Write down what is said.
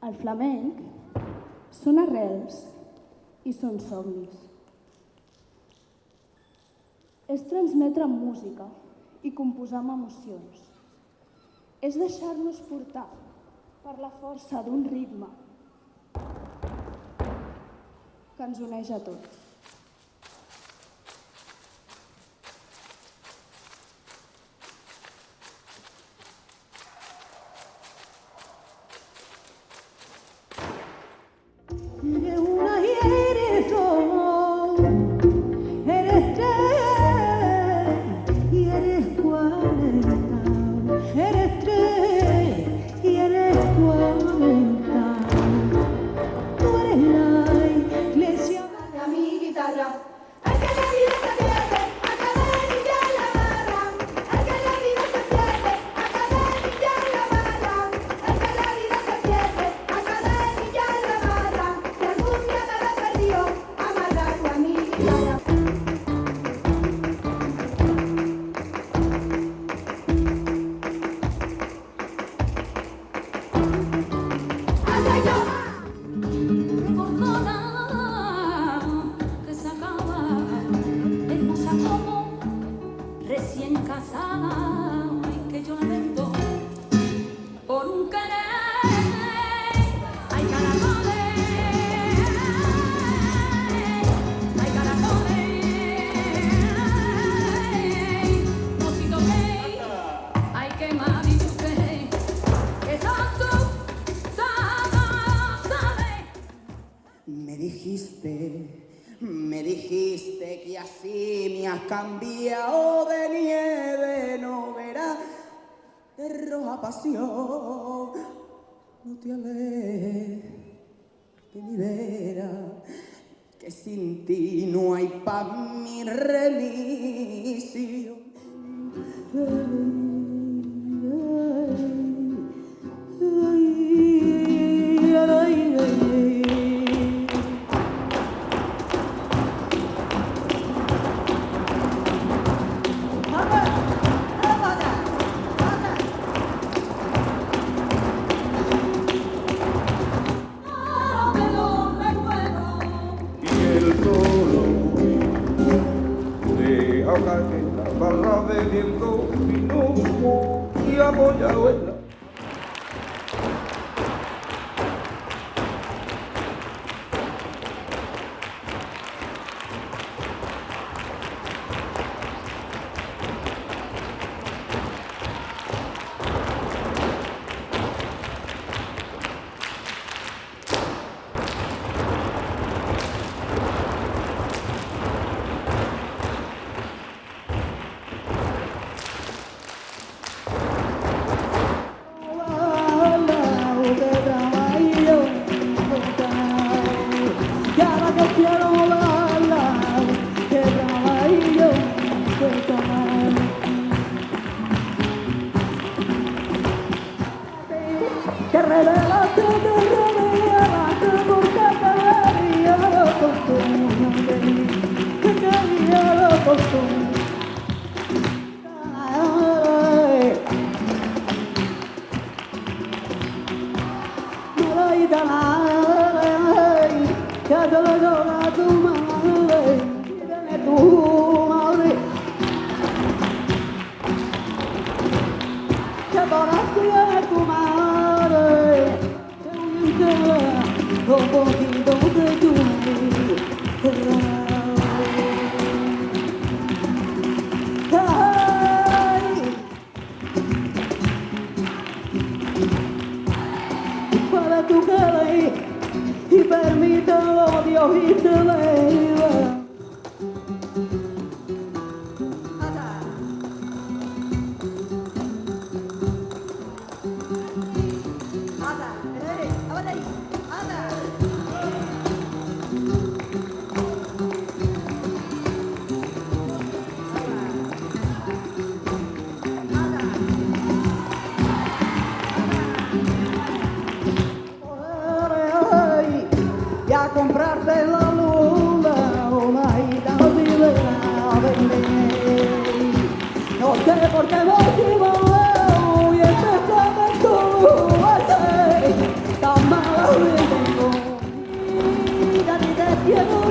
El flamenc són arrels i són somnis. És transmetre amb música i composar amb emocions. És deixar-nos portar per la força d'un ritme que ens uneix a tots. Eres una y eres dos, eres tres y eres 40. Eres tres y eres 40. Tú eres la iglesia de mi guitarra. El que la vida se pierde, a cadenilla la barra. El que la vida se pierde, a cadenilla la barra. El que la vida se pierde, a cadenilla la barra. Si algún día te la perdió, amarrarlo a mi guitarra. Recordona que se acaba, hermosa como recién casada, y que yo la vendo por un querer. Hay caracoles, hay caracoles, mocito gay, hay que marido gay, que son tú, sabes. Me dijiste que así me has cambiado de nieve, no verás de roja pasión, no te alejes de mi vera, que sin ti no hay paz ni remisión. Y el solo deja caer la barra bebiendo vino y apoyado en la... Te revelaste, porque te veía lo costumbre, que quería lo costumbre. Ya te lo llora tu madre, viene tu madre. Que para ti es tu madre, que un poquito de tu para tu querer y permítelo Dios y te leva. Ya comprarte la luna, una quiero